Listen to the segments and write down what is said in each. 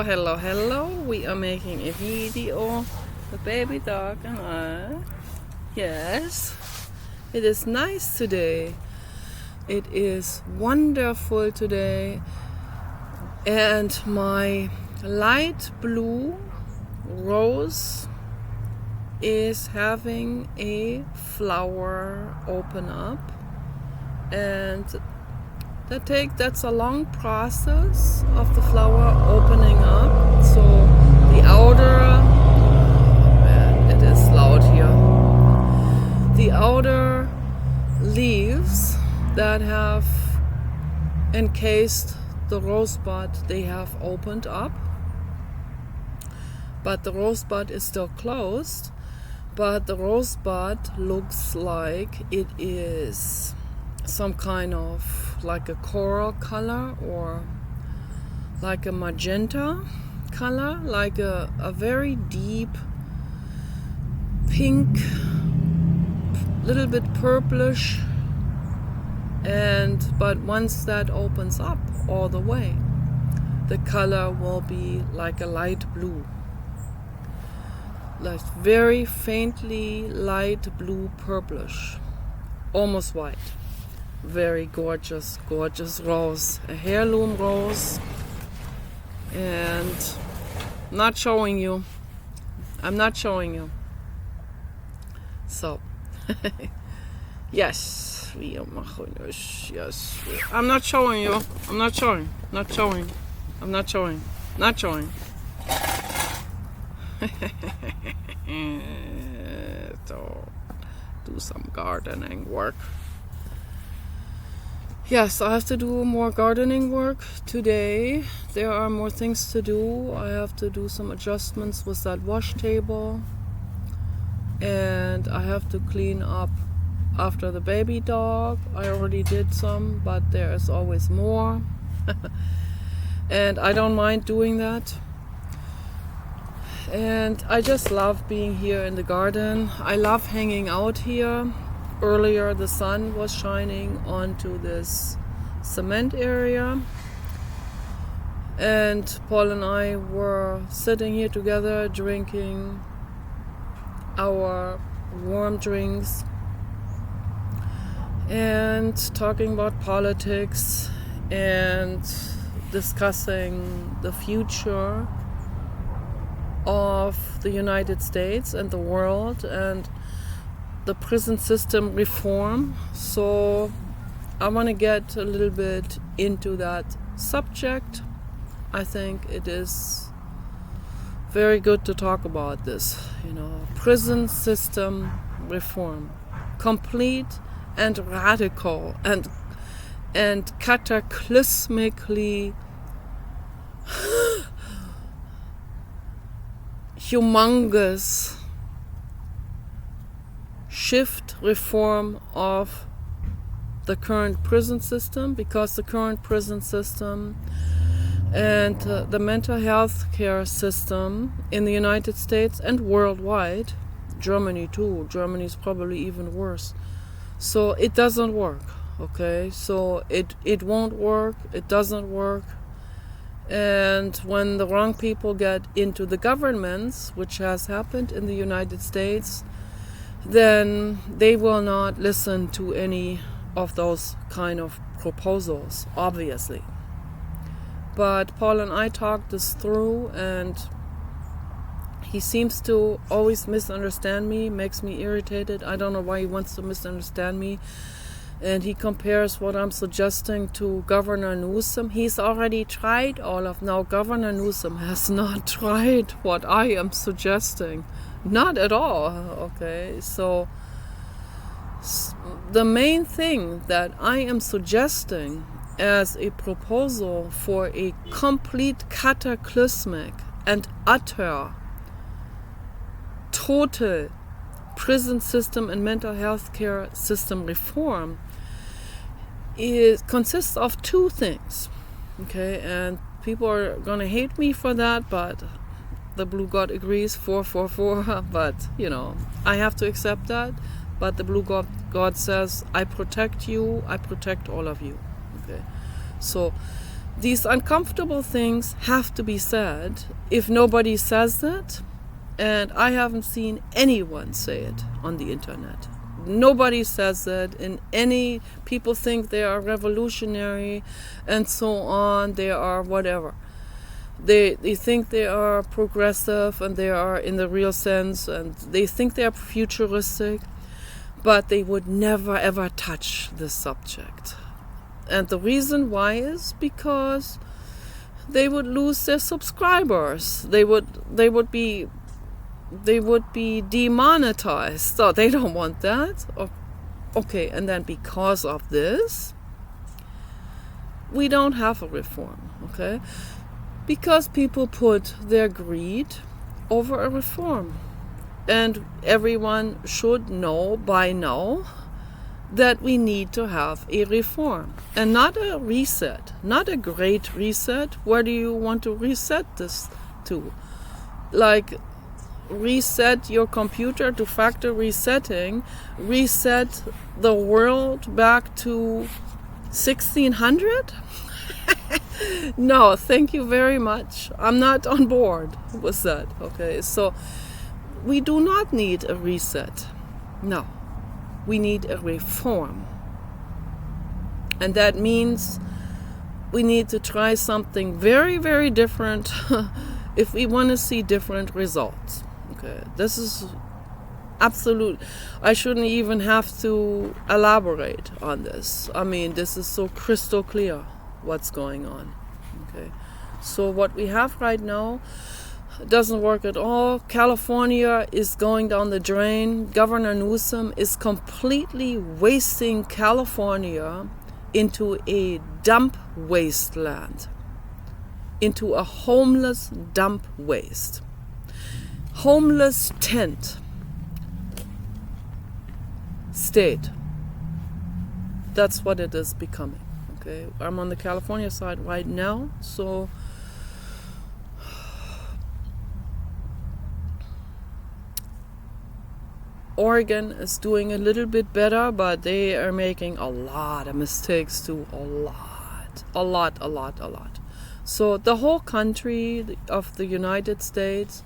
Hello, we are making a video, the baby dog and I. Yes, it is nice today. It is wonderful today, and my light blue rose is having a flower open up, and that's a long process of the flower opening up. So the outer, it is loud here. The outer leaves that have encased the rosebud, they have opened up, but the rosebud is still closed. But the rosebud looks like it is some kind of like a coral color or like a magenta color, like a very deep pink, little bit purplish, but once that opens up all the way, the color will be like a light blue, like very faintly light blue purplish, almost white. Very gorgeous rose, a heirloom rose, and I'm not showing you. So, yes, I'm not showing you. Not showing. So, do some gardening work. Yes, I have to do more gardening work today. There are more things to do. I have to do some adjustments with that wash table. And I have to clean up after the baby dog. I already did some, but there is always more. And I don't mind doing that. And I just love being here in the garden. I love hanging out here. Earlier the sun was shining onto this cement area, and Paul and I were sitting here together drinking our warm drinks and talking about politics and discussing the future of the United States and the world and the prison system reform. So I want to get a little bit into that subject. I think it is very good to talk about this, prison system reform, complete and radical and cataclysmically humongous shift reform of the current prison system, because the current prison system and the mental health care system in the United States and worldwide, Germany too, Germany is probably even worse, so it doesn't work. Okay, so it won't work, it doesn't work. And when the wrong people get into the governments, which has happened in the United States, then they will not listen to any of those kind of proposals, obviously. But Paul and I talked this through, and he seems to always misunderstand me, makes me irritated. I don't know why he wants to misunderstand me. And he compares what I'm suggesting to Governor Newsom. He's already tried all of. Now, Governor Newsom has not tried what I am suggesting. Not at all, okay? So the main thing that I am suggesting as a proposal for a complete cataclysmic and utter, total prison system and mental health care system reform consists of two things, okay? And people are going to hate me for that, but the Blue God agrees, 444, but I have to accept that. But the Blue God says, I protect you, I protect all of you. Okay, so these uncomfortable things have to be said. If nobody says that, and I haven't seen anyone say it on the internet. Nobody says that in any, people think they are revolutionary and so on, they are whatever. They think they are progressive and they are in the real sense, and they think they are futuristic, but they would never ever touch this subject. And the reason why is because they would lose their subscribers. They would be demonetized. So they don't want that. Okay, and then because of this, we don't have a reform, okay? Because people put their greed over a reform. And everyone should know by now that we need to have a reform. And not a reset, not a great reset. Where do you want to reset this to? Like, reset your computer to factory setting, reset the world back to 1600? No, thank you very much. I'm not on board with that. Okay, so we do not need a reset. No, we need a reform. And that means we need to try something very, very different if we want to see different results. Okay, this is absolute. I shouldn't even have to elaborate on this. I mean, this is so crystal clear what's going on. Okay, so what we have right now doesn't work at all. California is going down the drain. Governor Newsom is completely wasting California into a dump wasteland, into a homeless dump waste. Homeless tent state. That's what it is becoming. Okay, I'm on the California side right now, so Oregon is doing a little bit better, but they are making a lot of mistakes too. A lot. So the whole country of the United States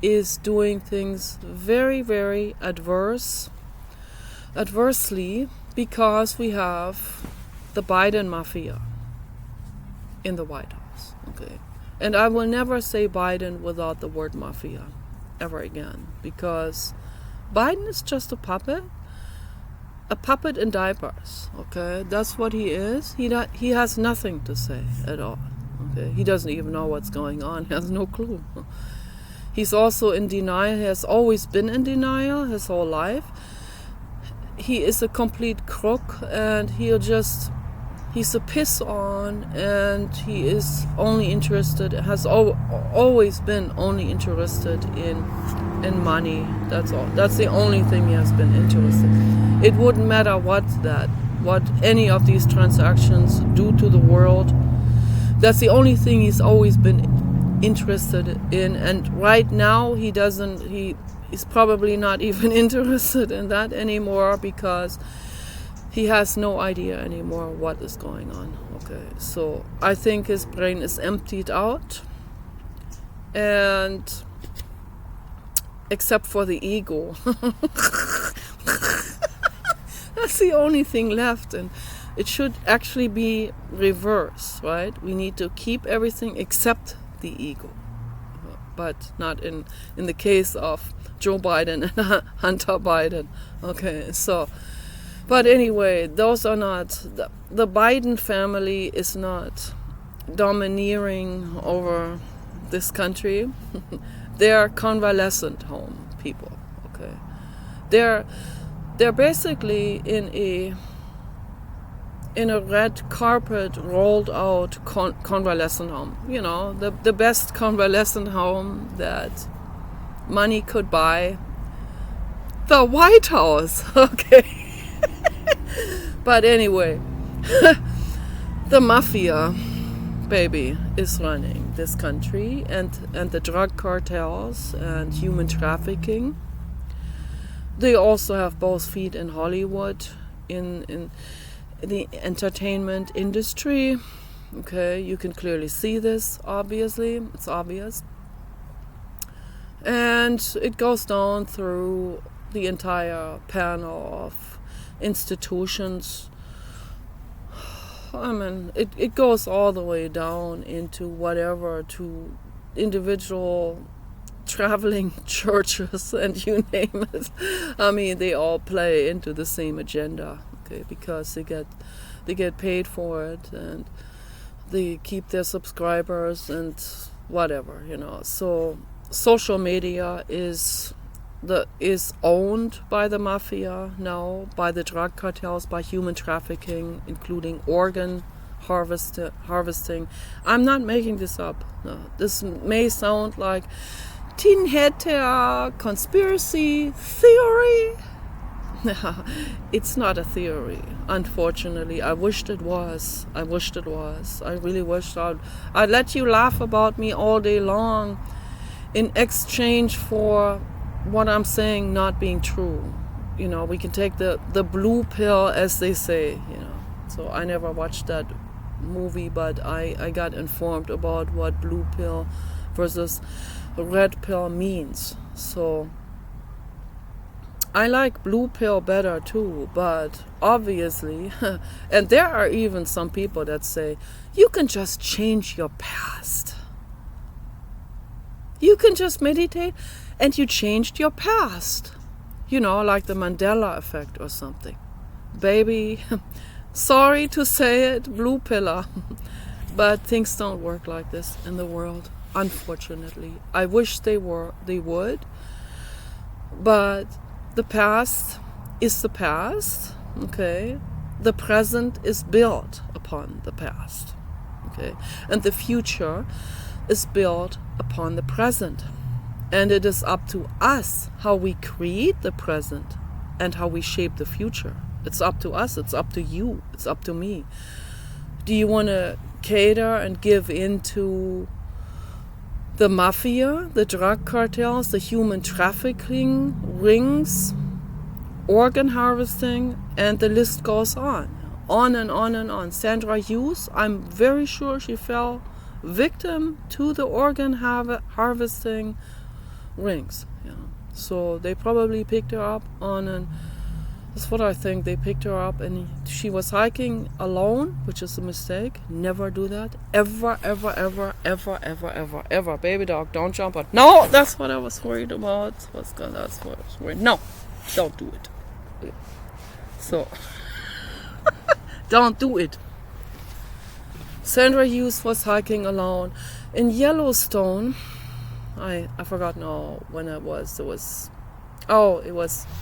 is doing things very, very adversely, because we have the Biden mafia in the White House. Okay, and I will never say Biden without the word mafia ever again, because Biden is just a puppet in diapers. Okay, that's what he is. He has nothing to say at all. Okay, he doesn't even know what's going on. He has no clue. He's also in denial. He has always been in denial his whole life. He is a complete crook, and he's a piss on, and he is only interested, has always been only interested in money. That's all. That's the only thing he has been interested. It wouldn't matter what any of these transactions do to the world. That's the only thing he's always been interested in, and right now he's probably not even interested in that anymore, because he has no idea anymore what is going on. Okay, so I think his brain is emptied out, and except for the ego. That's the only thing left, and it should actually be reversed, right? We need to keep everything except the ego, but not in the case of Joe Biden and Hunter Biden. Okay, so, but anyway, those are not, the Biden family is not domineering over this country. They're convalescent home people. Okay, they're basically in a red carpet rolled out convalescent home. You know, the best convalescent home that money could buy. The White House. Okay. But anyway, the mafia, baby, is running this country, and the drug cartels and human trafficking. They also have both feet in Hollywood, in the entertainment industry. Okay, you can clearly see this, obviously, it's obvious. And it goes down through the entire panel of institutions. I mean, it goes all the way down into whatever, to individual traveling churches and you name it. I mean, they all play into the same agenda, okay, because they get paid for it and they keep their subscribers and whatever, you know. So social media is owned by the mafia now, by the drug cartels, by human trafficking, including organ harvesting. I'm not making this up. No, this may sound like Tin Hatter conspiracy theory. It's not a theory, unfortunately. I wished it was. I really wished I'd let you laugh about me all day long in exchange for what I'm saying not being true. You know, we can take the blue pill, as they say, you know. So I never watched that movie, but I got informed about what blue pill versus red pill means. So I like blue pill better too, but obviously, and there are even some people that say, you can just change your past. You can just meditate and you changed your past. You know, like the Mandela effect or something. Baby, sorry to say it, blue pillar, but things don't work like this in the world, unfortunately. I wish they would, but the past is the past, okay? The present is built upon the past, okay? And the future is built upon the present. And it is up to us how we create the present and how we shape the future. It's up to us, it's up to you, it's up to me. Do you want to cater and give into the mafia, the drug cartels, the human trafficking rings, organ harvesting, and the list goes on and on and on. Sandra Hughes, I'm very sure she fell victim to the organ harvesting rings. Yeah. So they probably picked her up that's what I think. They picked her up and she was hiking alone, which is a mistake. Never do that. Ever, ever, ever, ever, ever, ever, ever. Baby dog, don't jump on. No, that's what I was worried about. That's what I was worried. No, don't do it. So, don't do it. Sandra Hughes was hiking alone in Yellowstone. I forgot now when it was.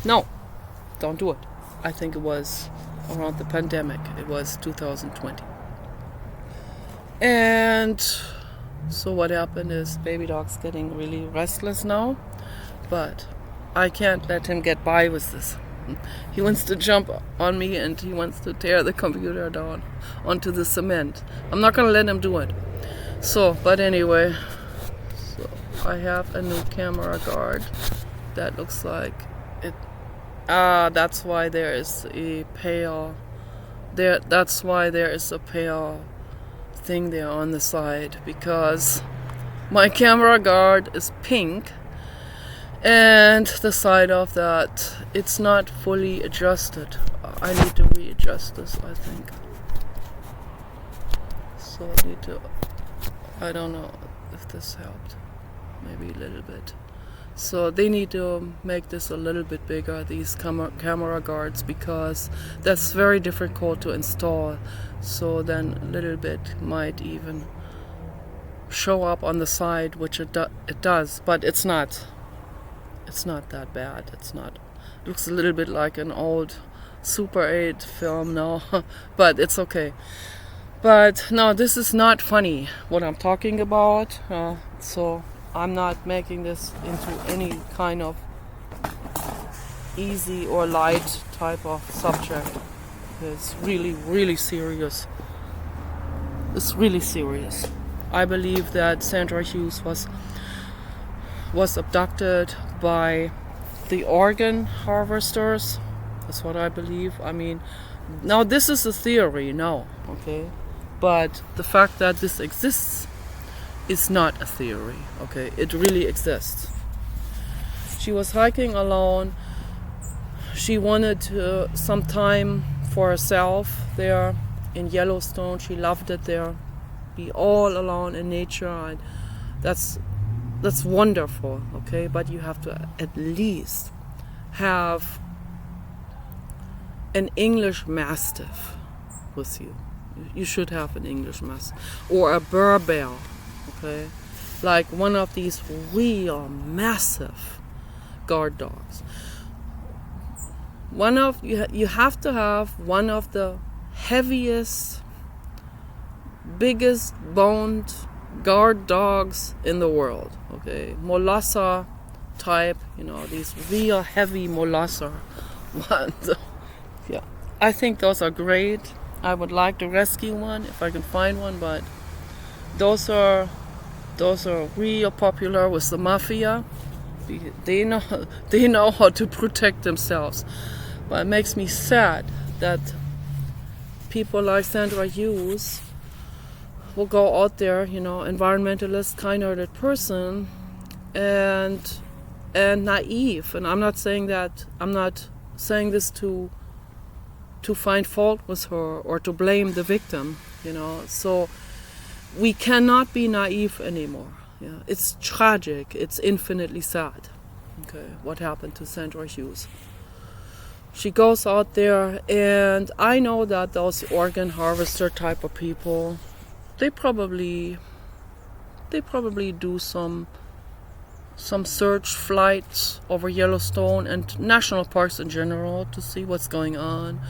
No, don't do it. I think it was around the pandemic. It was 2020. And so what happened is baby dog's getting really restless now, but I can't let him get by with this. He wants to jump on me and he wants to tear the computer down onto the cement. I'm not going to let him do it. So, but anyway, so I have a new camera guard that looks like it. That's why there is a pale. That's why there is a pale thing there on the side, because my camera guard is pink. And the side of that, it's not fully adjusted. I need to readjust this, I think. So I don't know if this helped. Maybe a little bit. So they need to make this a little bit bigger, these camera guards, because that's very difficult to install. So then a little bit might even show up on the side, which it does, but it's not. It's not that bad. It looks a little bit like an old Super 8 film now, but it's okay. But no, this is not funny, what I'm talking about. So I'm not making this into any kind of easy or light type of subject. It's really, really serious. It's really serious. I believe that Sandra Hughes was abducted by the organ harvesters. That's what I believe. I mean, now this is a theory, no, okay? But the fact that this exists is not a theory, okay? It really exists. She was hiking alone. She wanted some time for herself there in Yellowstone. She loved it there. Be all alone in nature. And that's wonderful, okay? But you have to at least have an English Mastiff with you. You should have an English Mastiff. Or a Burr, okay? Like one of these real massive guard dogs. You have to have one of the heaviest, biggest boned guard dogs in the world, okay? Molosser type, these real heavy Molosser ones. Yeah, I think those are great. I would like to rescue one if I can find one, but those are real popular with the mafia. They know how to protect themselves. But it makes me sad that people like Sandra Hughes will go out there, environmentalist, kind-hearted person, and naive. And I'm not saying this to find fault with her or to blame the victim, So we cannot be naive anymore. Yeah, it's tragic. It's infinitely sad. Okay, what happened to Sandra Hughes? She goes out there, and I know that those organ harvester type of people, they probably do some search flights over Yellowstone and national parks in general to see what's going on.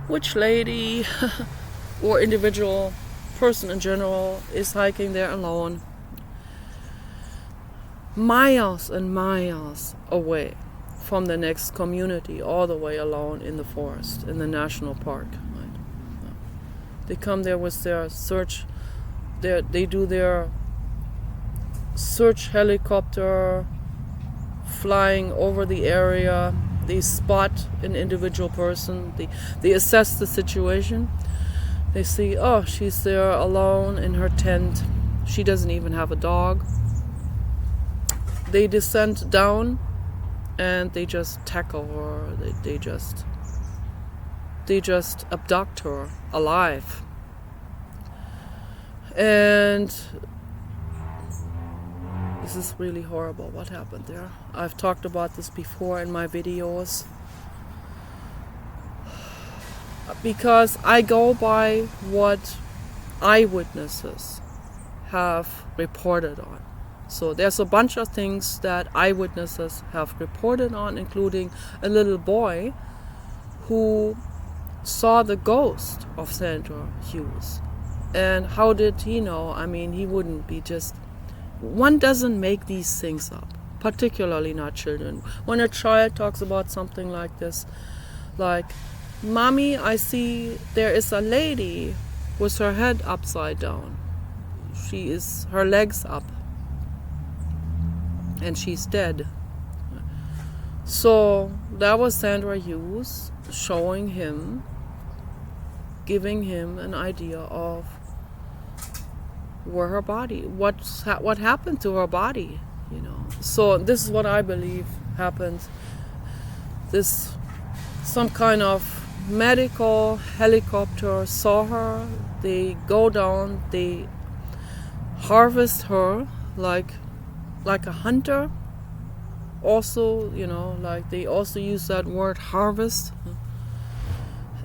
Which lady or individual person in general is hiking there alone, miles and miles away from the next community, all the way alone in the forest, in the national park. Right? They come there with their search. They do their search helicopter flying over the area. They spot an individual person. They assess the situation. They see, oh, she's there alone in her tent. She doesn't even have a dog. They descend down and they just tackle her. They just abduct her alive. And this is really horrible what happened there. I've talked about this before in my videos. Because I go by what eyewitnesses have reported on. So there's a bunch of things that eyewitnesses have reported on, including a little boy who saw the ghost of Sandra Hughes. And how did he know? I mean, he wouldn't be just... One doesn't make these things up, particularly not children. When a child talks about something like this, like, Mommy, I see there is a lady with her head upside down. Her legs up. And she's dead. So that was Sandra Hughes showing him, giving him an idea of where her body, what happened to her body, So this is what I believe happened. Some kind of medical helicopter saw her. They go down, they harvest her like a hunter. Also, like they also use that word harvest.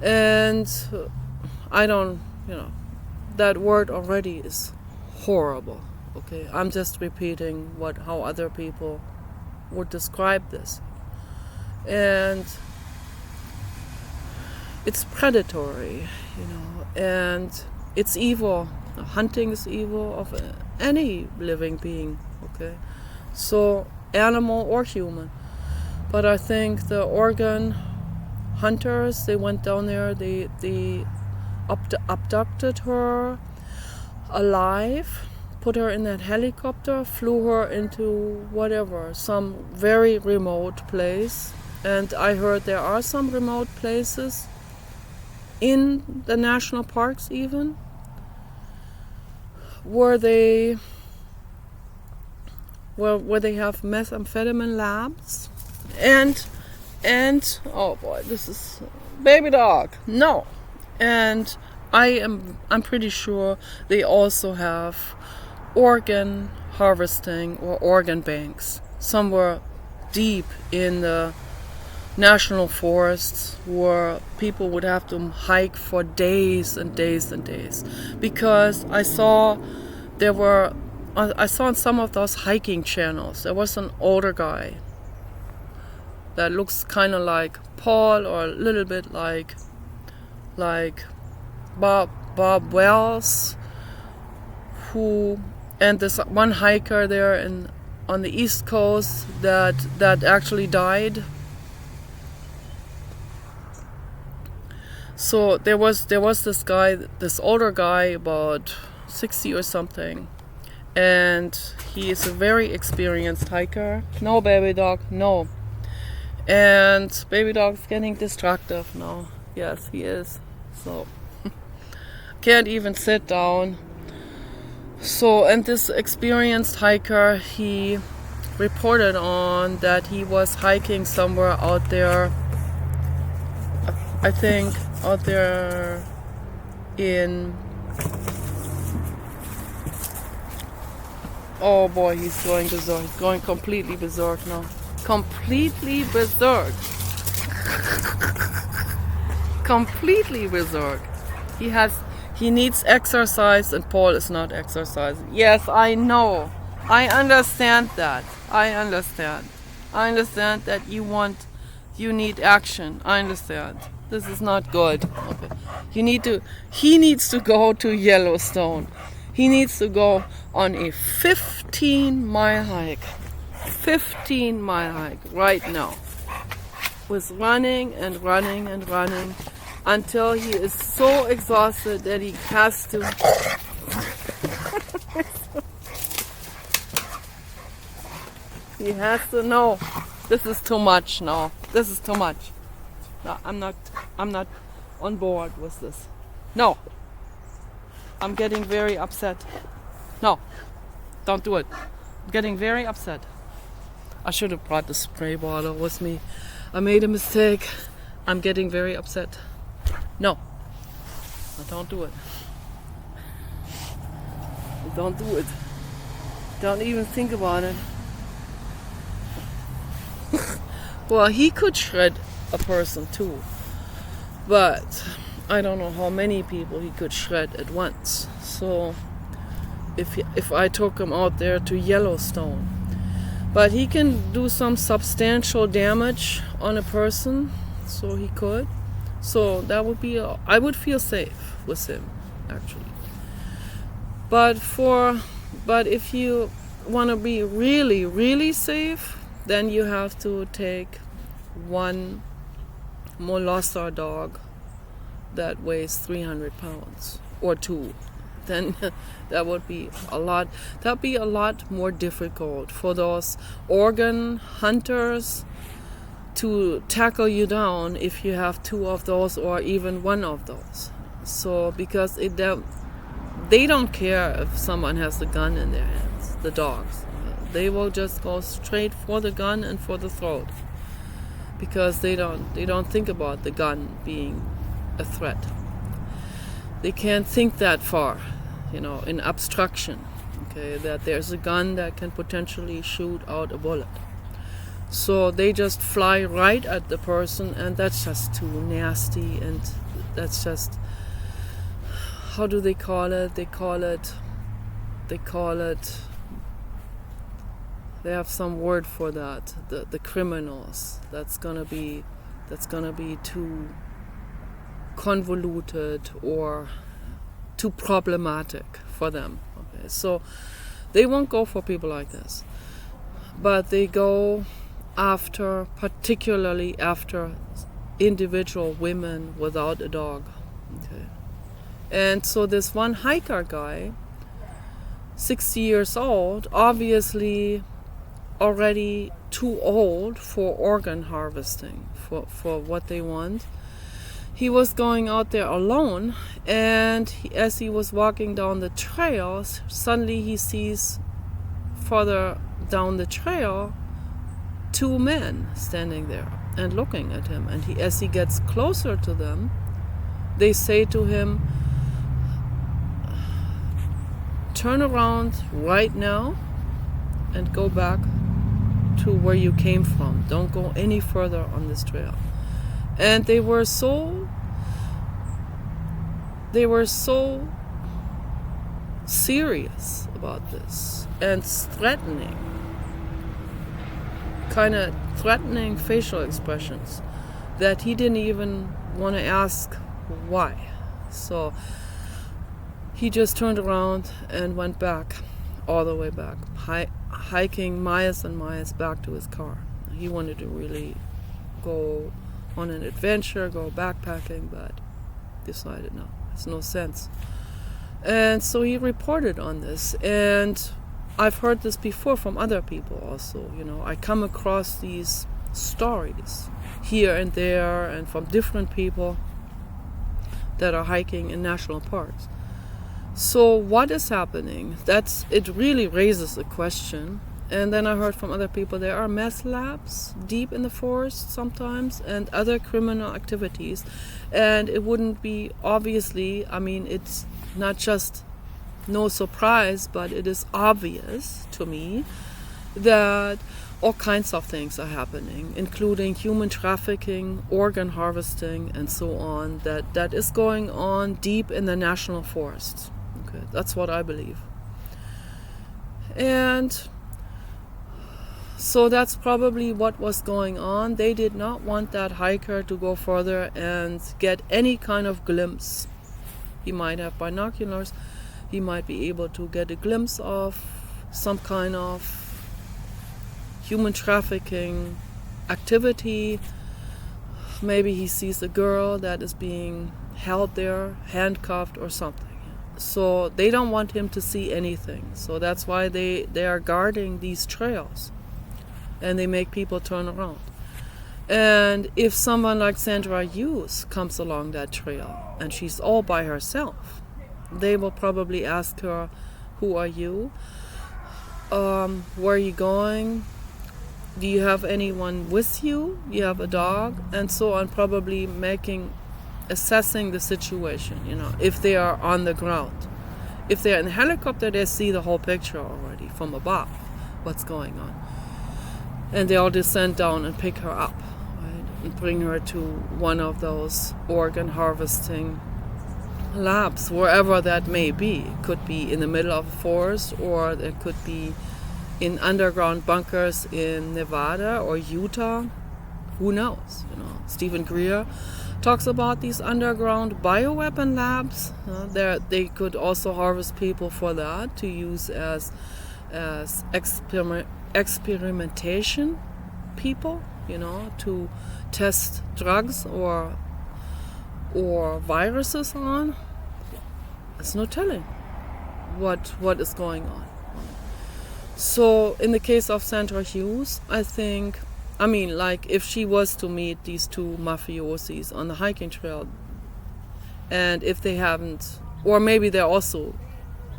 And that word already is horrible. Okay, I'm just repeating how other people would describe this. And it's predatory, and it's evil. Hunting is evil of any living being, okay? So, animal or human. But I think the organ hunters, they went down there, they abducted her alive, put her in that helicopter, flew her into some very remote place. And I heard there are some remote places in the national parks even, where they have methamphetamine labs, and oh boy, this is baby dog. No, and I'm pretty sure they also have organ harvesting or organ banks somewhere deep in the national forests where people would have to hike for days and days and days, because I saw on some of those hiking channels there was an older guy that looks kind of like Paul, or a little bit like Bob Wells, and this one hiker there on the East Coast that actually died. So there was this guy, this older guy, about 60 or something, and he is a very experienced hiker. No, baby dog, no. And baby dog's getting destructive now. Yes, he is. So can't even sit down. So, and this experienced hiker, he reported on that he was hiking somewhere out there, I think out there in, oh boy, he's going berserk. He's going completely berserk now. Completely berserk. Completely berserk. He needs exercise, and Paul is not exercising. Yes, I know. I understand that. I understand that you need action. I understand. This is not good. Okay. He needs to go to Yellowstone. He needs to go on a 15-mile hike. 15-mile hike right now. With running and running and running until he is so exhausted that he has to he has to know this is too much now. This is too much. No, I'm not on board with this. No. I'm getting very upset. No. Don't do it. I'm getting very upset. I should have brought the spray bottle with me. I made a mistake. I'm getting very upset. No. Don't do it. Don't do it. Don't even think about it. Well, he could shred a person too. But I don't know how many people he could shred at once. So if I took him out there to Yellowstone. But he can do some substantial damage on a person, so he could. So that would be, I would feel safe with him, actually. But if you want to be really, really safe, then you have to take one Molosser dog that weighs 300 pounds, or two. Then that would be a lot. That'd be a lot more difficult for those organ hunters to tackle you down if you have two of those or even one of those. So because they don't care if someone has a gun in their hands, the dogs. They will just go straight for the gun and for the throat, because they don't think about the gun being a threat. They can't think that far, in abstraction, okay, that there's a gun that can potentially shoot out a bullet. So they just fly right at the person, and that's just too nasty, and that's just, how do they call it? They have some word for that. The criminals. That's gonna be too convoluted or too problematic for them. Okay, so they won't go for people like this, but they go particularly after individual women without a dog. Okay, and so this one hiker guy, 60 years old, obviously already too old for organ harvesting, for what they want. he was going out there alone, and as he was walking down the trail, suddenly he sees further down the trail 2 men standing there and looking at him. And as he gets closer to them, they say to him, turn around right now and go back to where you came from. Don't go any further on this trail. And they were so serious about this and threatening, kind of threatening facial expressions, that he didn't even want to ask why. So he just turned around and went back, all the way back, hiking miles and miles back to his car. He wanted to really go on an adventure, go backpacking, but decided no, it's no sense. And so he reported on this. And I've heard this before from other people also. I come across these stories here and there and from different people that are hiking in national parks. So what is happening? It really raises a question. And then I heard from other people there are meth labs deep in the forest sometimes and other criminal activities. And it wouldn't be obviously, it's not just no surprise, but it is obvious to me that all kinds of things are happening, including human trafficking, organ harvesting, and so on, that is going on deep in the national forests. Okay, that's what I believe. And so that's probably what was going on. They did not want that hiker to go further and get any kind of glimpse. He might have binoculars. He might be able to get a glimpse of some kind of human trafficking activity. Maybe he sees a girl that is being held there, handcuffed or something. So they don't want him to see anything. So that's why they are guarding these trails. And they make people turn around. And if someone like Sandra Hughes comes along that trail and she's all by herself, they will probably ask her, who are you? Where are you going? Do you have anyone with you? Do you have a dog? And so on, probably assessing the situation, if they are on the ground. If they're in a helicopter, they see the whole picture already from above, what's going on. And they'll descend down and pick her up, right, and bring her to one of those organ harvesting labs, wherever that may be. It could be in the middle of a forest, or it could be in underground bunkers in Nevada or Utah. Who knows? Stephen Greer talks about these underground bioweapon labs. They could also harvest people for that, to use as experimentation people, to test drugs or viruses on. It's no telling what is going on. So in the case of Sandra Hughes, I think, if she was to meet these 2 mafiosis on the hiking trail, and if they haven't, or maybe they're also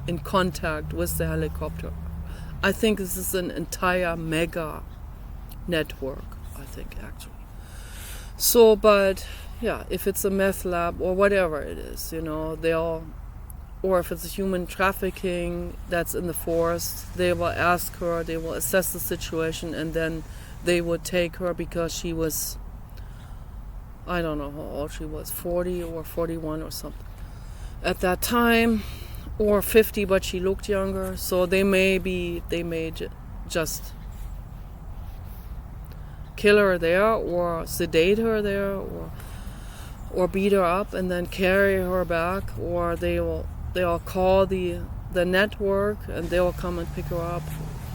in contact with the helicopter, I think this is an entire mega network, actually. So, but yeah, if it's a meth lab or whatever it is, or if it's a human trafficking that's in the forest, they will ask her, they will assess the situation, and then they would take her because she was, I don't know how old she was, 40 or 41 or something at that time, or 50, but she looked younger. So they may just kill her there, or sedate her there, or beat her up and then carry her back, or they'll call the network and they'll come and pick her up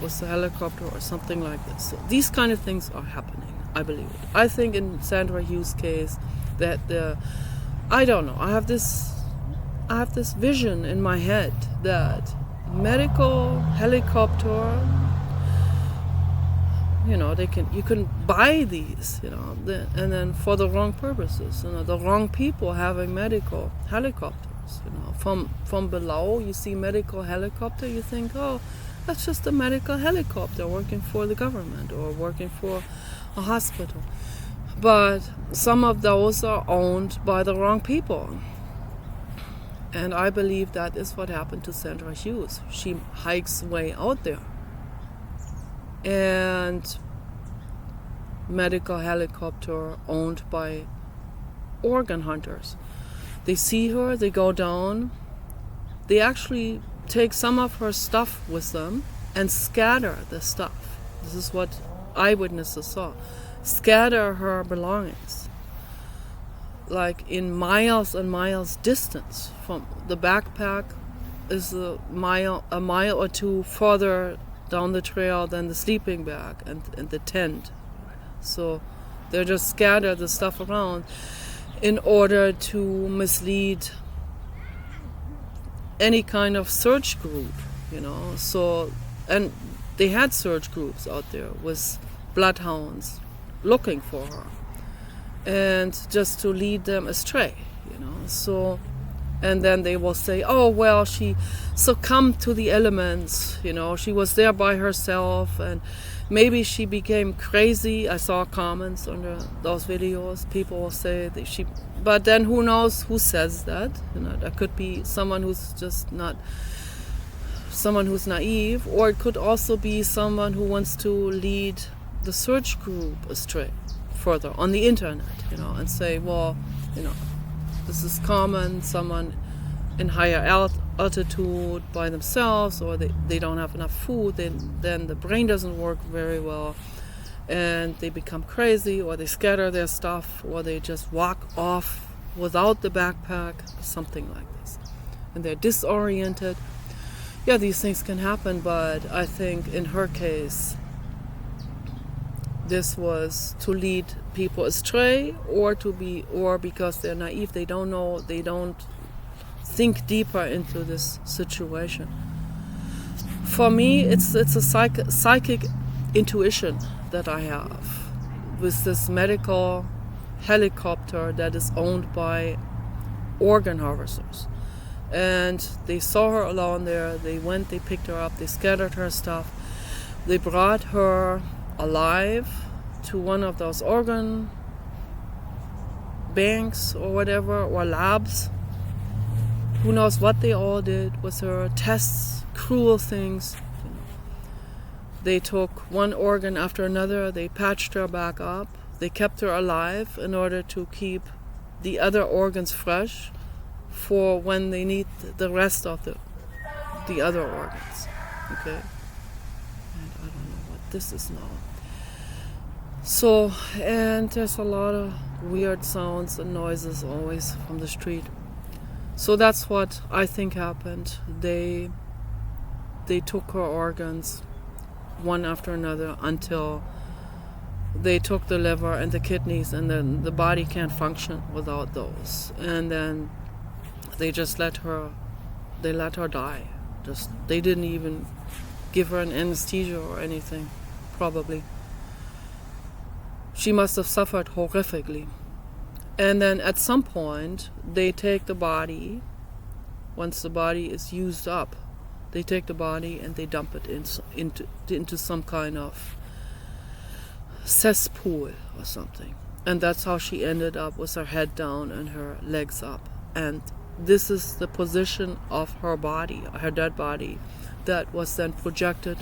with the helicopter or something like this. So these kind of things are happening, I believe it. I think in Sandra Hughes' case that I don't know, I have this vision in my head that medical helicopter you can buy these, and then for the wrong purposes, the wrong people having medical helicopters, from below you see medical helicopter, you think, oh, that's just a medical helicopter working for the government or working for a hospital. But some of those are owned by the wrong people. And I believe that is what happened to Sandra Hughes. She hikes way out there. And medical helicopter owned by organ hunters. They see her, they go down, they actually take some of her stuff with them and scatter the stuff. This is what eyewitnesses saw. Scatter her belongings, like in miles and miles distance from the backpack is a mile or two further down the trail than the sleeping bag and the tent. So they just scatter the stuff around in order to mislead any kind of search group, So, and they had search groups out there with bloodhounds looking for her, and just to lead them astray, So, and then they will say, oh, well, she succumbed to the elements, she was there by herself, and maybe she became crazy. I saw comments under those videos. People will say that but then who knows who says that? That could be someone who's naive, or it could also be someone who wants to lead the search group astray further on the internet, and say, well, this is common, someone in higher altitude by themselves, or they don't have enough food, then the brain doesn't work very well, and they become crazy, or they scatter their stuff, or they just walk off without the backpack, something like this. And they're disoriented. Yeah, these things can happen, but I think in her case, this was to lead people astray, or because they're naive, they don't know, they don't think deeper into this situation. For me, it's a psychic intuition that I have with this medical helicopter that is owned by organ harvesters. And they saw her alone there, they went, they picked her up, they scattered her stuff, they brought her alive to one of those organ banks or whatever, or labs. Who knows what they all did with her, tests, cruel things. They took one organ after another, they patched her back up, they kept her alive in order to keep the other organs fresh for when they need the rest of the other organs. Okay? And I don't know what this is now. So, and there's a lot of weird sounds and noises always from the street. So that's what I think happened. They took her organs one after another until they took the liver and the kidneys, and then the body can't function without those. And then they just let her die. They didn't even give her an anesthesia or anything, probably. She must have suffered horrifically. And then at some point, they take the body, once the body is used up, they take the body and they dump it into some kind of cesspool or something. And that's how she ended up, with her head down and her legs up. And this is the position of her body, her dead body, that was then projected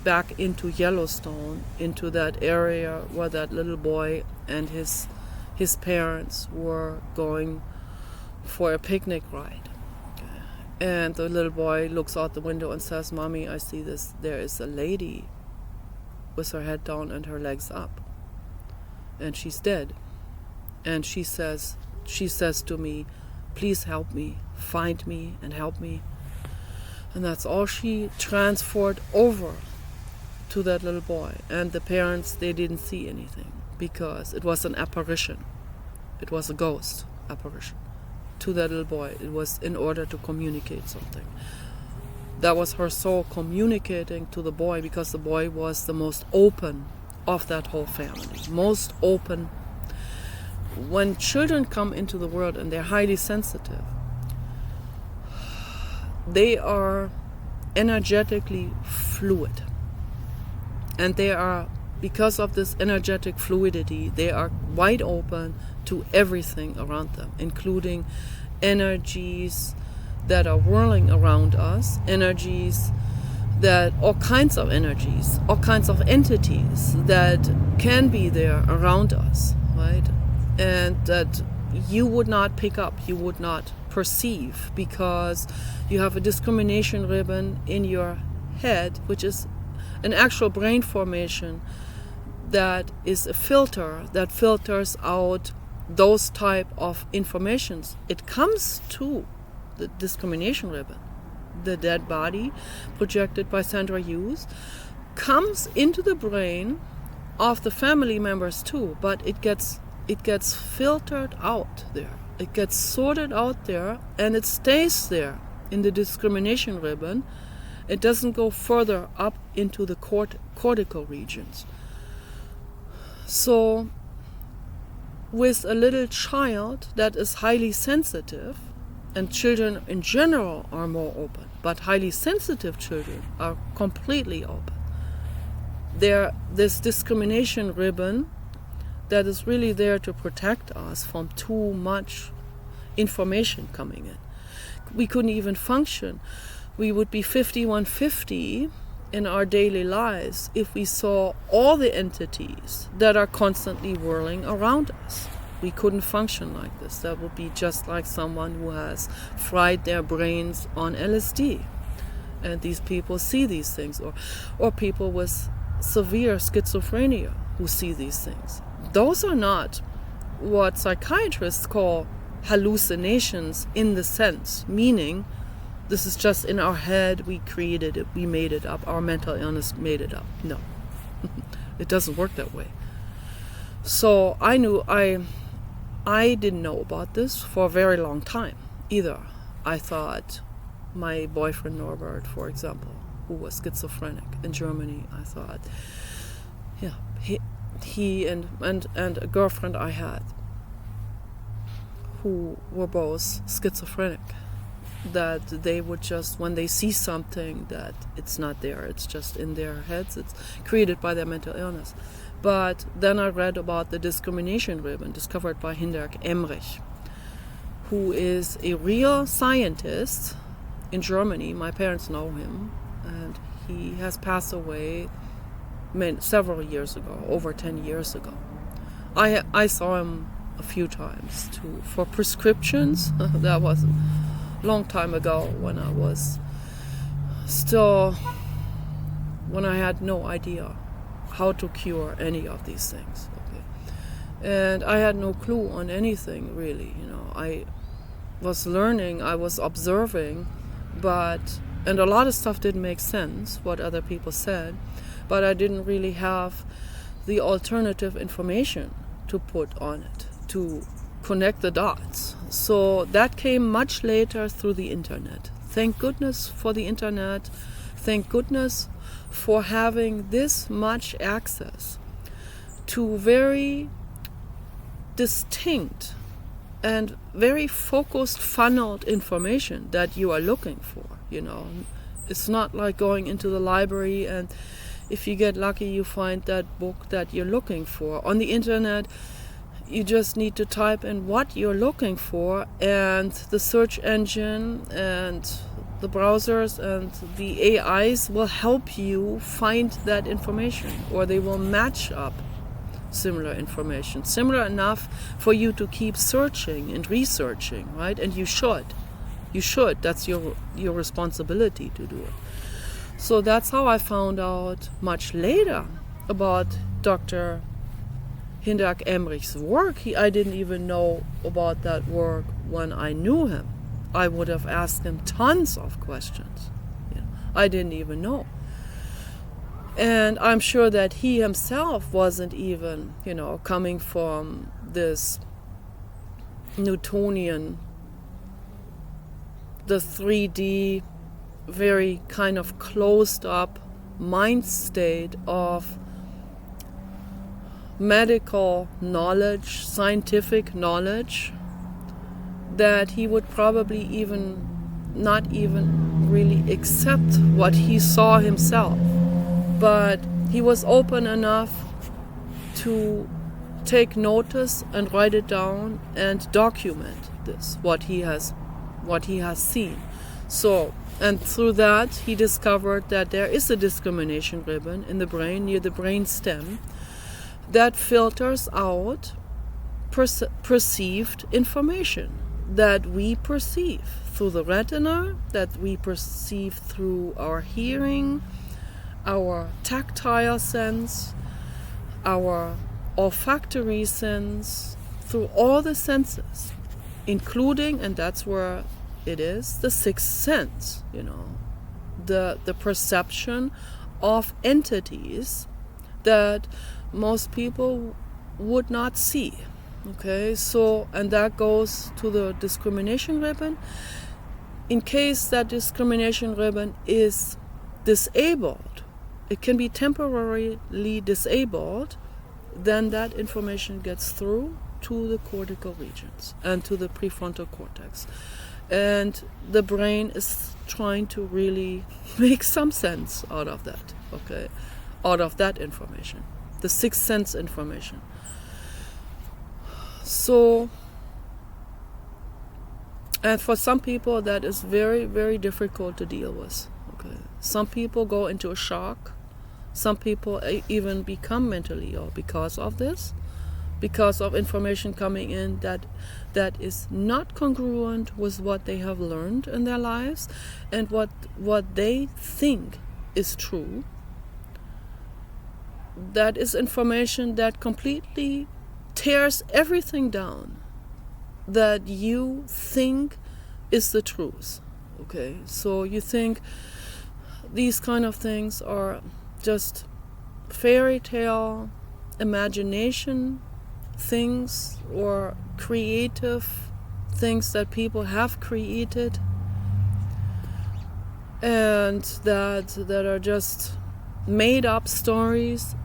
back into Yellowstone, into that area where that little boy and his parents were going for a picnic ride. And the little boy looks out the window and says, "Mommy, I see this. There is a lady with her head down and her legs up. And she's dead." And she says to me, "Please help me, find me and help me." And that's all she transferred over to that little boy. And the parents, they didn't see anything because it was an apparition. It was a ghost apparition to that little boy. It was in order to communicate something. That was her soul communicating to the boy, because the boy was the most open of that whole family, most open. When children come into the world and they're highly sensitive, they are energetically fluid. And they are, because of this energetic fluidity, they are wide open to everything around them, including energies that are whirling around us, energies that, all kinds of energies, all kinds of entities that can be there around us, right? And that you would not pick up, you would not perceive, because you have a discrimination ribbon in your head, which is an actual brain formation that is a filter that filters out those type of informations. It comes to the discrimination ribbon, the dead body projected by Sandra Hughes, comes into the brain of the family members too, but it gets filtered out there. It gets sorted out there, and it stays there in the discrimination ribbon. It doesn't go further up into the cortical regions. So with a little child that is highly sensitive, and children in general are more open, but highly sensitive children are completely open. This discrimination ribbon that is really there to protect us from too much information coming in. We couldn't even function. We would be 5150 in our daily lives if we saw all the entities that are constantly whirling around us. We couldn't function like this. That would be just like someone who has fried their brains on LSD. And these people see these things, or people with severe schizophrenia who see these things. Those are not what psychiatrists call hallucinations in the sense, meaning this is just in our head, we created it, we made it up, our mental illness made it up. No, it doesn't work that way. So I didn't know about this for a very long time either. I thought my boyfriend Norbert, for example, who was schizophrenic in Germany, I thought, yeah, he and a girlfriend I had who were both schizophrenic, that they would just, when they see something, that it's not there, it's just in their heads, it's created by their mental illness. But then I read about the discrimination ribbon discovered by Hinderk Emrich, who is a real scientist in Germany. My parents know him, and he has passed away several years ago, over 10 years ago. I saw him a few times too for prescriptions. That was a long time ago when I was still, when I had no idea how to cure any of these things. Okay. And I had no clue on anything really. I was learning, I was observing, and a lot of stuff didn't make sense, what other people said, but I didn't really have the alternative information to put on it, to connect the dots. So that came much later through the internet. Thank goodness for the internet. Thank goodness for having this much access to very distinct and very focused, funneled information that you are looking for. It's not like going into the library and if you get lucky you find that book that you're looking for. On the internet you just need to type in what you're looking for, and the search engine and the browsers and the AIs will help you find that information, or they will match up similar information, similar enough for you to keep searching and researching, right? And you should. That's your responsibility to do it. So that's how I found out much later about Dr. Hinderk Emrich's work. I didn't even know about that work when I knew him. I would have asked him tons of questions. I didn't even know. And I'm sure that he himself wasn't even, coming from this Newtonian, the 3D very kind of closed up mind state of medical knowledge, scientific knowledge, that he would probably even not even really accept what he saw himself. But he was open enough to take notice and write it down and document this, what he has seen. So, and through that he discovered that there is a discrimination ribbon in the brain near the brain stem that filters out perceived information that we perceive through the retina, that we perceive through our hearing, our tactile sense, our olfactory sense, through all the senses, including, and that's where it is, the sixth sense, the perception of entities that most people would not see. Okay, so, and that goes to the discrimination ribbon. In case that discrimination ribbon is disabled, it can be temporarily disabled, then that information gets through to the cortical regions and to the prefrontal cortex. And the brain is trying to really make some sense out of that, okay, out of that information, the sixth sense information. So, and for some people that is very, very difficult to deal with. Okay, some people go into a shock. Some people even become mentally ill because of this, because of information coming in that is not congruent with what they have learned in their lives and what they think is true. That is information that completely tears everything down that you think is the truth. Okay, so you think these kind of things are just fairy tale imagination things or creative things that people have created, and that are just made up stories.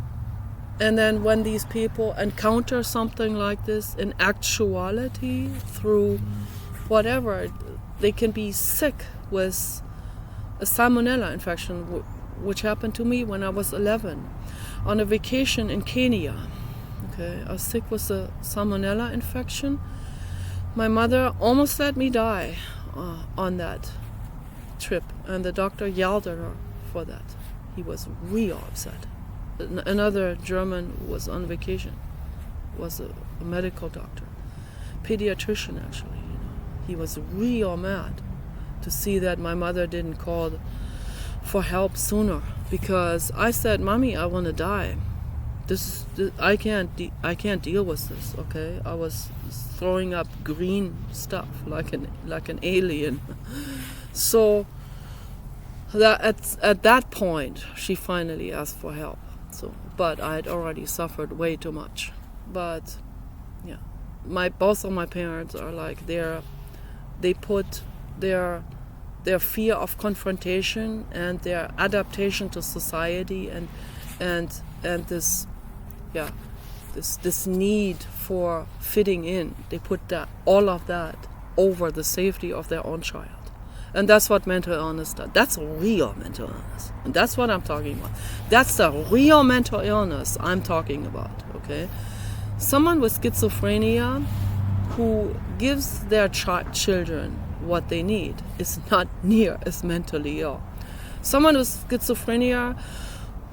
And then when these people encounter something like this in actuality, through whatever, they can be sick with a salmonella infection, which happened to me when I was 11 on a vacation in Kenya. Okay, I was sick with a salmonella infection. My mother almost let me die on that trip, and the doctor yelled at her for that. He was real upset. Another German was on vacation, was a medical doctor, pediatrician actually. He was real mad to see that my mother didn't call for help sooner, because I said, "Mommy, I want to die. I can't deal with this." Okay, I was throwing up green stuff like an alien. So that at that point, she finally asked for help. So, but I had already suffered way too much. But yeah, both of my parents are like they put their fear of confrontation and their adaptation to society and this need for fitting in. They put all of that over the safety of their own child. And that's what mental illness does. That's real mental illness. And that's what I'm talking about. That's the real mental illness I'm talking about, okay? Someone with schizophrenia who gives their children what they need is not near as mentally ill. Someone with schizophrenia,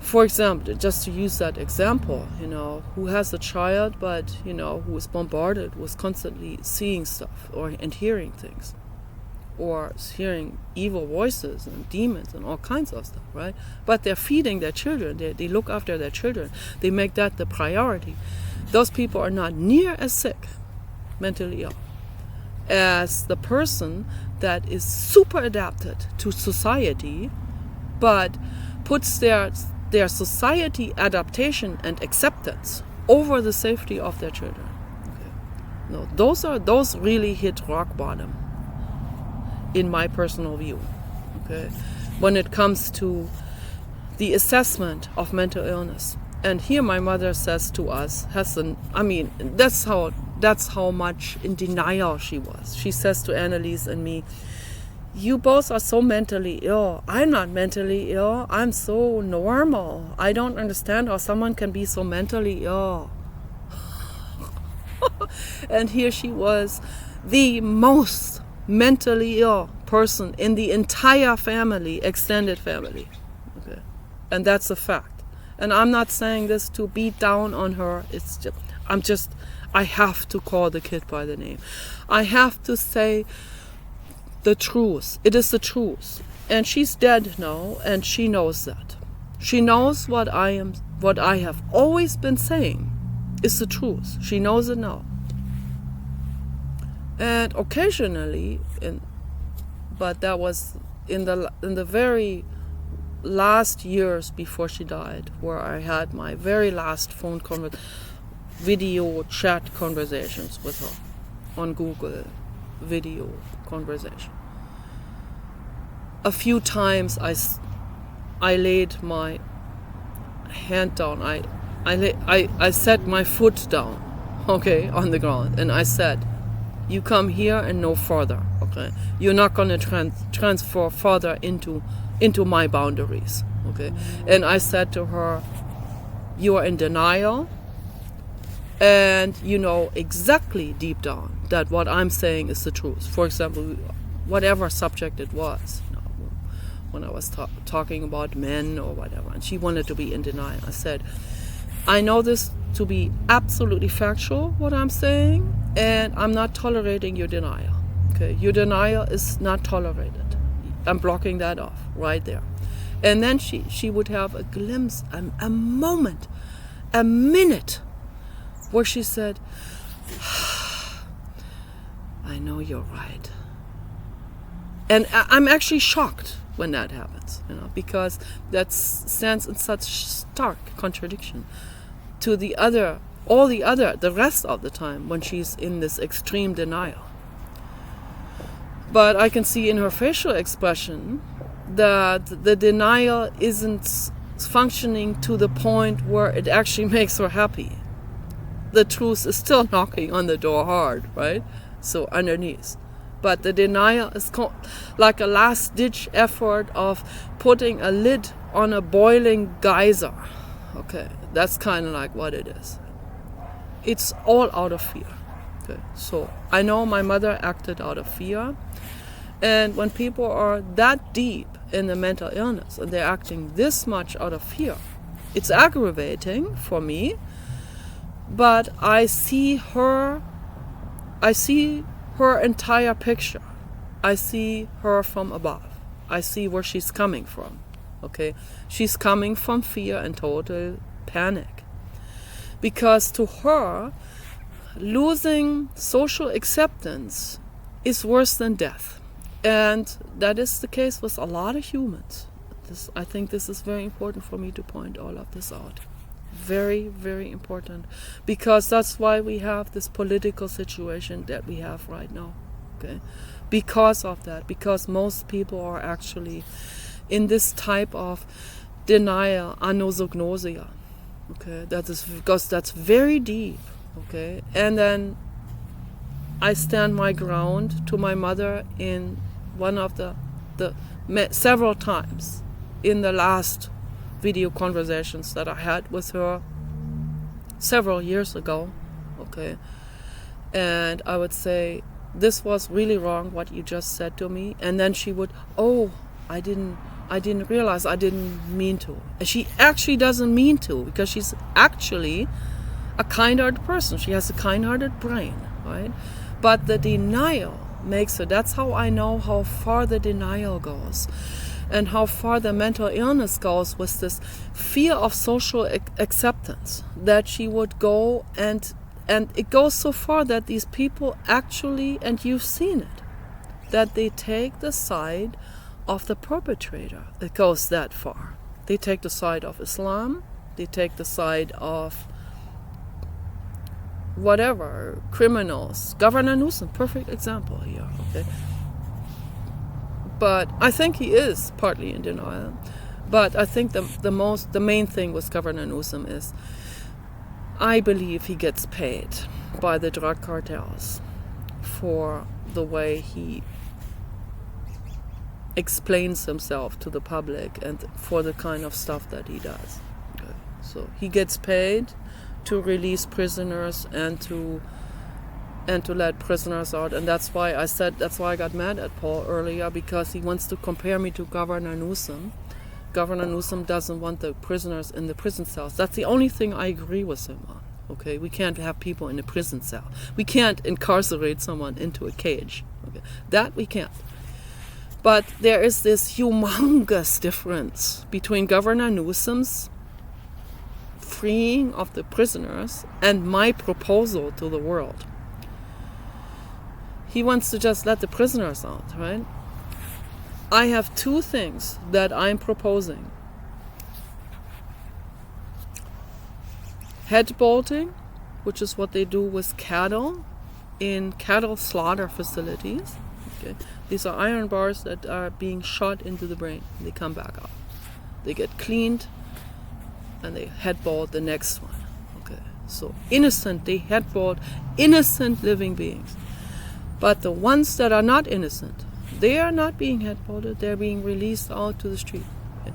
for example, just to use that example, who has a child but, who is bombarded with constantly seeing stuff and hearing things, or hearing evil voices and demons and all kinds of stuff, right? But they're feeding their children. They look after their children. They make that the priority. Those people are not near as sick, mentally ill, as the person that is super adapted to society, but puts their society adaptation and acceptance over the safety of their children. Okay. No, those really hit rock bottom, in my personal view. Okay, when it comes to the assessment of mental illness. And here my mother says to us, that's how much in denial she was. She says to Anneliese and me, you both are so mentally ill. I'm not mentally ill. I'm so normal. I don't understand how someone can be so mentally ill. And here she was, the most mentally ill person in the entire family, extended family. Okay. And that's a fact. And I'm not saying this to beat down on her. I have to call the kid by the name. I have to say the truth. It is the truth. And she's dead now, and she knows that. She knows what I have always been saying is the truth. She knows it now. And occasionally, but that was in the very last years before she died, where I had my very last video chat conversations with her on Google video conversation. A few times I laid my hand down. I set my foot down, okay, on the ground, and I said, you come here and no further, okay? You're not going to transfer further into my boundaries, okay? And I said to her, you are in denial, and you know exactly deep down that what I'm saying is the truth. For example, whatever subject it was, when I was talking about men or whatever, and she wanted to be in denial. I said, I know this to be absolutely factual, what I'm saying, and I'm not tolerating your denial. Okay, your denial is not tolerated. I'm blocking that off right there. And then she would have a glimpse, a moment, a minute, where she said, I know you're right. And I'm actually shocked when that happens, because that stands in such stark contradiction to the rest of the time when she's in this extreme denial. But I can see in her facial expression that the denial isn't functioning to the point where it actually makes her happy. The truth is still knocking on the door hard, right? So underneath. But the denial is like a last-ditch effort of putting a lid on a boiling geyser. Okay, that's kind of like what it is. It's all out of fear. Okay, so I know my mother acted out of fear. And when people are that deep in the mental illness and they're acting this much out of fear, it's aggravating for me. But I see her entire picture. I see her from above. I see where she's coming from. Okay, she's coming from fear and total panic. Because to her, losing social acceptance is worse than death. And that is the case with a lot of humans. I think this is very important for me to point all of this out. Very, very important. Because that's why we have this political situation that we have right now. Okay? Because of that. Because most people are actually in this type of denial, anosognosia. Okay? That is because that's very deep. Okay? And then I stand my ground to my mother in one of the several times in the last video conversations that I had with her several years ago. Okay, and I would say, this was really wrong what you just said to me. And then she would, I didn't realize, I didn't mean to. And she actually doesn't mean to, because she's actually a kind-hearted person. She has a kind-hearted brain, right? But the denial makes her, that's how I know how far the denial goes and how far the mental illness goes with this fear of social acceptance, that she would go and it goes so far that these people actually, and you've seen it, that they take the side of the perpetrator. It goes that far. They take the side of Islam, they take the side of whatever, criminals. Governor Newsom, perfect example here, okay? But I think he is partly in denial. But I think the main thing with Governor Newsom is, I believe he gets paid by the drug cartels for the way he explains himself to the public and for the kind of stuff that he does. Okay. So he gets paid to release prisoners and to let prisoners out, and that's why I got mad at Paul earlier, because he wants to compare me to Governor Newsom. Governor Newsom doesn't want the prisoners in the prison cells. That's the only thing I agree with him on. Okay, we can't have people in a prison cell. We can't incarcerate someone into a cage. Okay, that we can't. But there is this humongous difference between Governor Newsom's freeing of the prisoners and my proposal to the world. He wants to just let the prisoners out, right? I have two things that I'm proposing. Head bolting, which is what they do with cattle in cattle slaughter facilities. Okay. These are iron bars that are being shot into the brain. They come back out. They get cleaned and they head bolt the next one. Okay. So they head bolt innocent living beings. But the ones that are not innocent, they are not being head bolted, they're being released out to the street. Okay.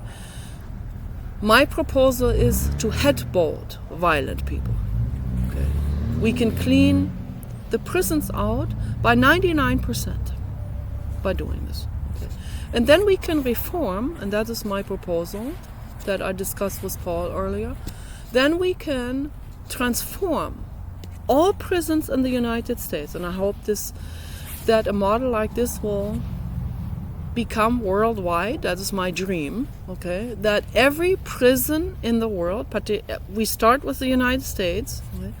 My proposal is to head bolt violent people. Okay. We can clean the prisons out by 99% by doing this. Okay. And then we can reform, and that is my proposal that I discussed with Paul earlier, then we can transform all prisons in the United States, and I hope that a model like this will become worldwide. That is my dream. Okay, that every prison in the world, we start with the United States. Okay?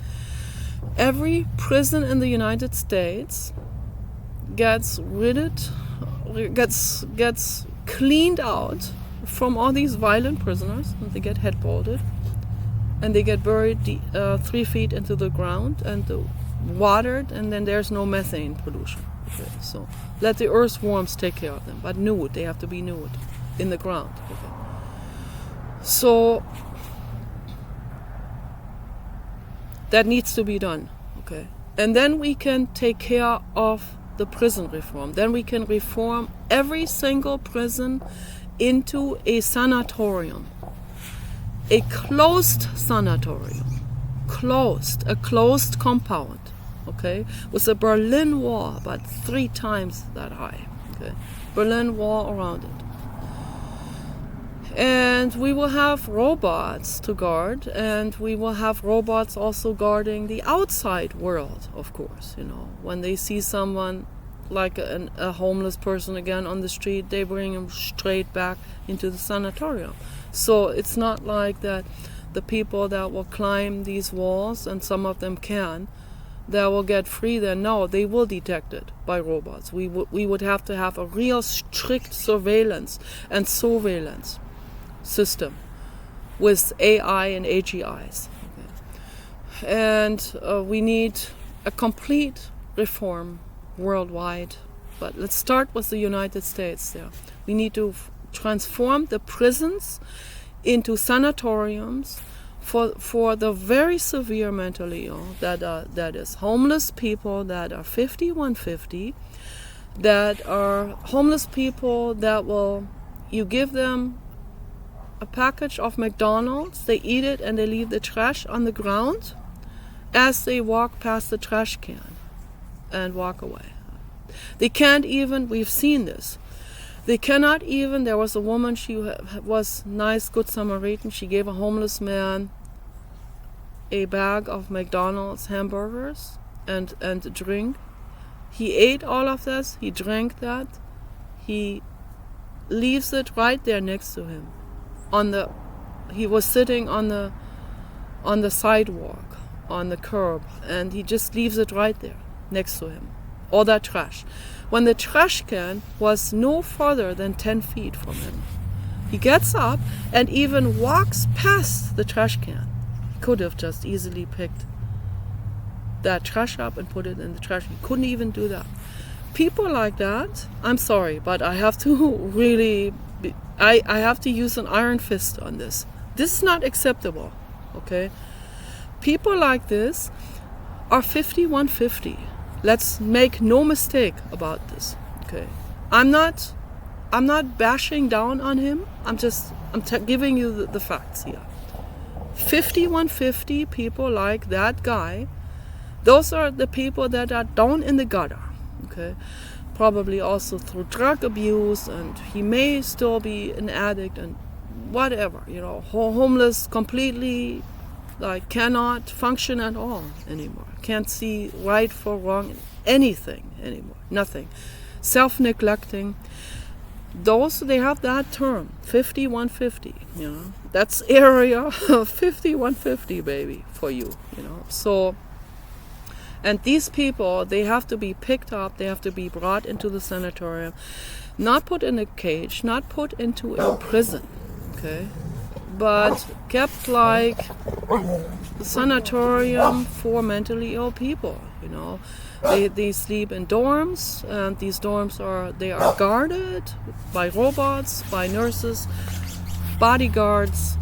Every prison in the United States gets cleaned out from all these violent prisoners, and they get head bolted. And they get buried 3 feet into the ground and watered, and then there's no methane pollution. Okay, so let the earthworms take care of them, but nude. They have to be nude in the ground. Okay. So that needs to be done. Okay, and then we can take care of the prison reform. Then we can reform every single prison into a sanatorium. A closed sanatorium, a closed compound, okay, with a Berlin Wall about 3 times that high, okay, Berlin Wall around it. And we will have robots to guard, and we will have robots also guarding the outside world, of course, when they see someone like a homeless person again on the street, they bring him straight back into the sanatorium. So it's not like that the people that will climb these walls, and some of them can, that will get free then. No, they will detect it by robots. We would have to have a real strict surveillance and surveillance system with AI and AGIs. Okay. And we need a complete reform worldwide. But let's start with the United States there. We need to transform the prisons into sanatoriums for the very severe mentally ill, that is homeless people that are 5150, that are homeless people that you give them a package of McDonald's, they eat it and they leave the trash on the ground as they walk past the trash can and walk away. They can't even, we've seen this, they cannot even, there was a woman, she was nice, good Samaritan, she gave a homeless man a bag of McDonald's hamburgers and a drink. He ate all of this, he drank that, he leaves it right there next to him. He was sitting on the sidewalk, on the curb, and he just leaves it right there next to him. All that trash. When the trash can was no further than 10 feet from him. He gets up and even walks past the trash can. He could have just easily picked that trash up and put it in the trash. He couldn't even do that. people like that, I'm sorry, but I have to really, I have to use an iron fist on this. This is not acceptable, okay? People like this are 5150. Let's make no mistake about this, okay? I'm not bashing down on him. I'm giving you the facts here. 5150 people like that guy, those are the people that are down in the gutter, okay? Probably also through drug abuse, and he may still be an addict and whatever, homeless completely, like cannot function at all anymore. Can't see right for wrong, anything anymore, nothing. Self-neglecting. Those, they have that term, 5150, That's area 5150, baby, for you, So, and these people, they have to be picked up, they have to be brought into the sanatorium, not put in a cage, not put into a prison, okay? But kept like the sanatorium for mentally ill people, They sleep in dorms, and these dorms are guarded by robots, by nurses, bodyguards,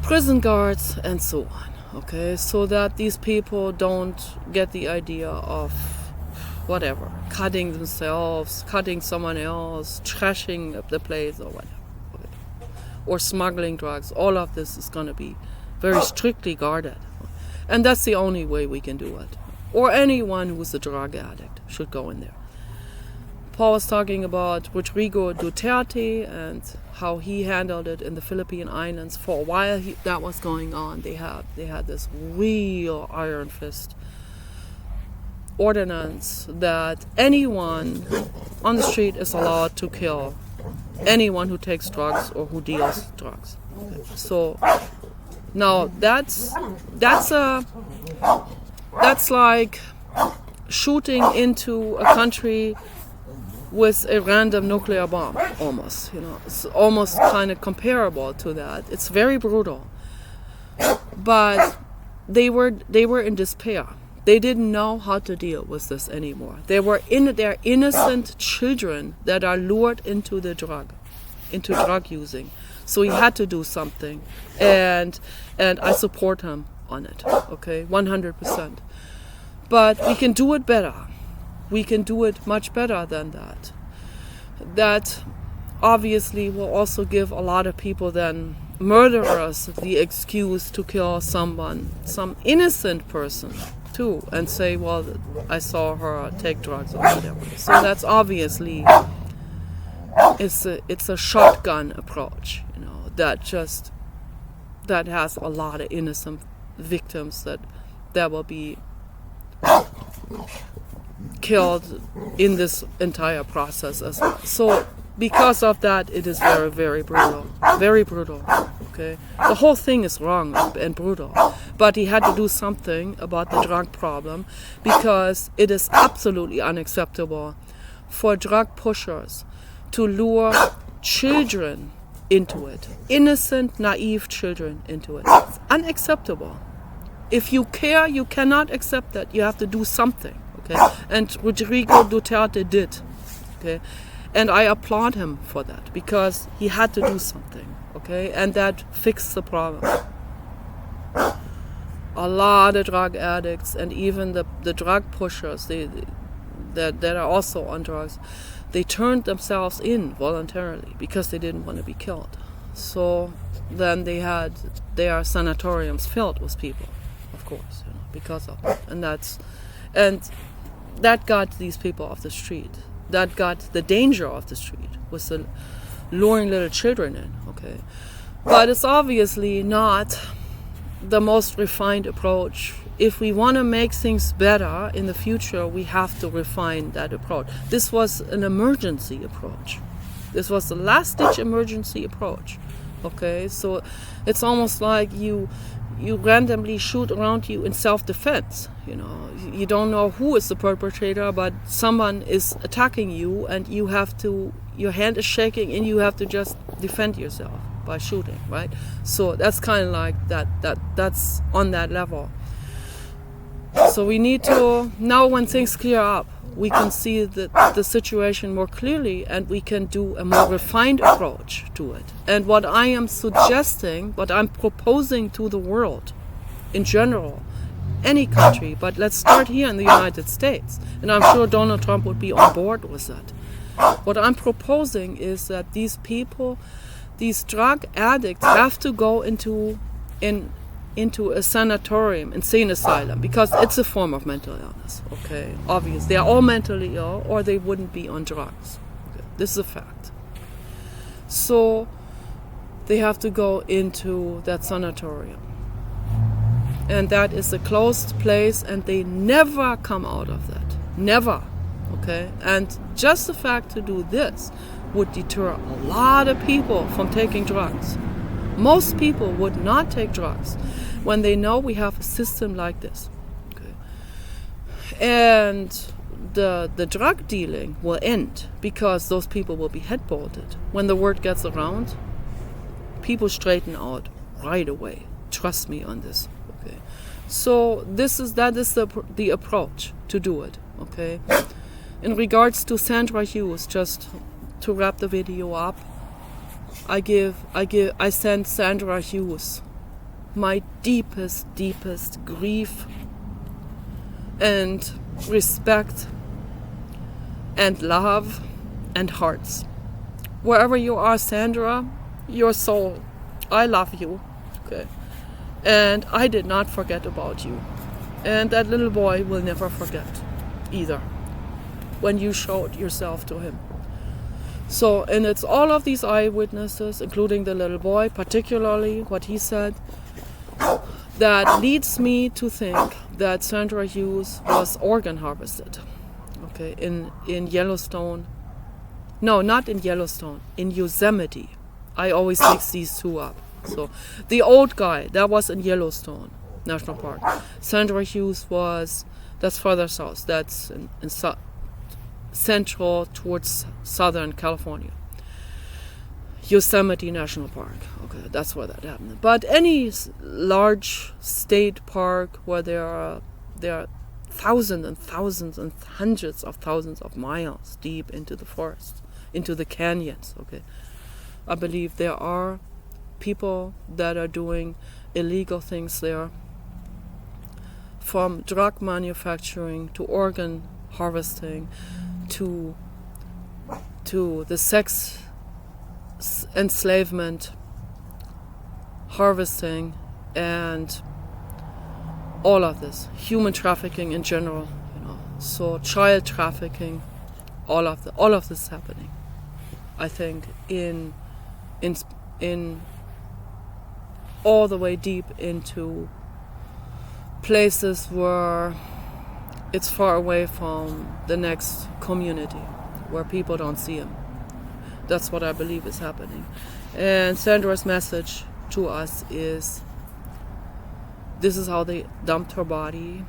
prison guards, and so on. Okay, so that these people don't get the idea of whatever, cutting themselves, cutting someone else, trashing up the place, or whatever, or smuggling drugs. All of this is going to be very strictly guarded, and that's the only way we can do it. Or anyone who's a drug addict should go in there. Paul was talking about Rodrigo Duterte and how he handled it in the Philippine Islands. For a while that was going on. They had this real iron fist ordinance that anyone on the street is allowed to kill anyone who takes drugs or who deals drugs. So now that's like shooting into a country with a random nuclear bomb, almost. It's almost kind of comparable to that. It's very brutal. But they were in despair. They didn't know how to deal with this anymore. They're innocent children that are lured into drug using. So he had to do something, and I support him on it. Okay, 100%. But we can do it better. We can do it much better than that. That obviously will also give a lot of people then, murderers, the excuse to kill someone, some innocent person too, and say, well, I saw her take drugs or whatever. So that's obviously, it's a shotgun approach, that has a lot of innocent victims that will be killed in this entire process as well. So because of that, it is very, very brutal. Very brutal. Okay? The whole thing is wrong and brutal. But he had to do something about the drug problem, because it is absolutely unacceptable for drug pushers to lure children into it. Innocent, naive children into it. It's unacceptable. If you care, you cannot accept that. You have to do something. Okay? And Rodrigo Duterte did. Okay? And I applaud him for that, because he had to do something. Okay? And that fixed the problem. A lot of drug addicts and even the drug pushers that are also on drugs, they turned themselves in voluntarily because they didn't want to be killed. So then their sanatoriums filled with people, of course, because of it. And that got these people off the street. That got the danger off the street, was the luring little children in. Okay, but it's obviously not the most refined approach. If we want to make things better in the future, we have to refine that approach. This was an emergency approach. This was the last-ditch emergency approach. Okay, so it's almost like you randomly shoot around you in self-defense. You don't know who is the perpetrator, but someone is attacking you, and your hand is shaking, and you have to just defend yourself by shooting, right? So that's kind of like that's on that level. So we need to, now when things clear up, we can see the situation more clearly, and we can do a more refined approach to it. And what I am suggesting, what I'm proposing to the world in general, any country, but let's start here in the United States, and I'm sure Donald Trump would be on board with that. What I'm proposing is that these people, these drug addicts, have to go into a sanatorium, insane asylum, because it's a form of mental illness. Okay, obvious. They are all mentally ill, or they wouldn't be on drugs. Okay. This is a fact. So they have to go into that sanatorium, and that is a closed place, and they never come out of that. Never. Okay, and just the fact to do this would deter a lot of people from taking drugs. Most people would not take drugs when they know we have a system like this. Okay. And the drug dealing will end because those people will be head-bolted. When the word gets around, people straighten out right away. Trust me on this. Okay. So that is the approach to do it. Okay. In regards to Sandra Hughes, just to wrap the video up, I send Sandra Hughes my deepest grief and respect and love and hearts. Wherever you are, Sandra, your soul, I love you. Okay. And I did not forget about you. And that little boy will never forget either, when you showed yourself to him. So, and it's all of these eyewitnesses, including the little boy, particularly what he said, that leads me to think that Sandra Hughes was organ harvested. Okay, in Yellowstone. No, not in Yellowstone, in Yosemite. I always mix these two up. So, the old guy, that was in Yellowstone National Park. Sandra Hughes that's further south. That's in central towards Southern California. Yosemite National Park. Okay, that's where that happened. But any large state park where there are thousands and thousands and hundreds of thousands of miles deep into the forest, into the canyons. Okay, I believe there are people that are doing illegal things there, from drug manufacturing to organ harvesting to the sex enslavement, harvesting, and all of this, human trafficking in general, so child trafficking, all of this happening. I think in all the way deep into places where it's far away from the next community, where people don't see him. That's what I believe is happening. And Sandra's message to us is, this is how they dumped her body,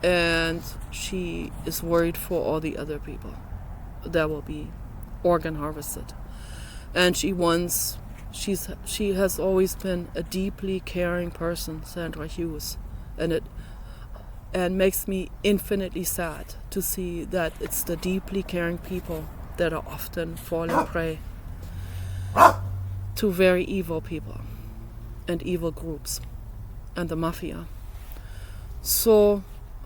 and she is worried for all the other people that will be organ harvested. And she has always been a deeply caring person, Sandra Hughes, and makes me infinitely sad to see that it's the deeply caring people that are often falling prey to very evil people and evil groups and the mafia. So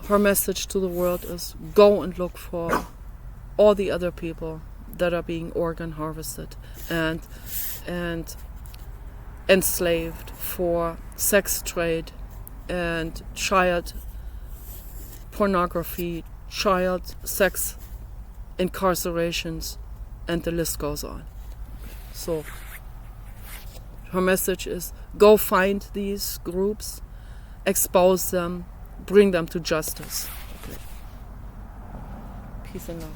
her message to the world is, go and look for all the other people that are being organ harvested and enslaved for sex trade and child pornography, child sex incarcerations, and the list goes on. So her message is, go find these groups, expose them, bring them to justice. Okay. Peace and love.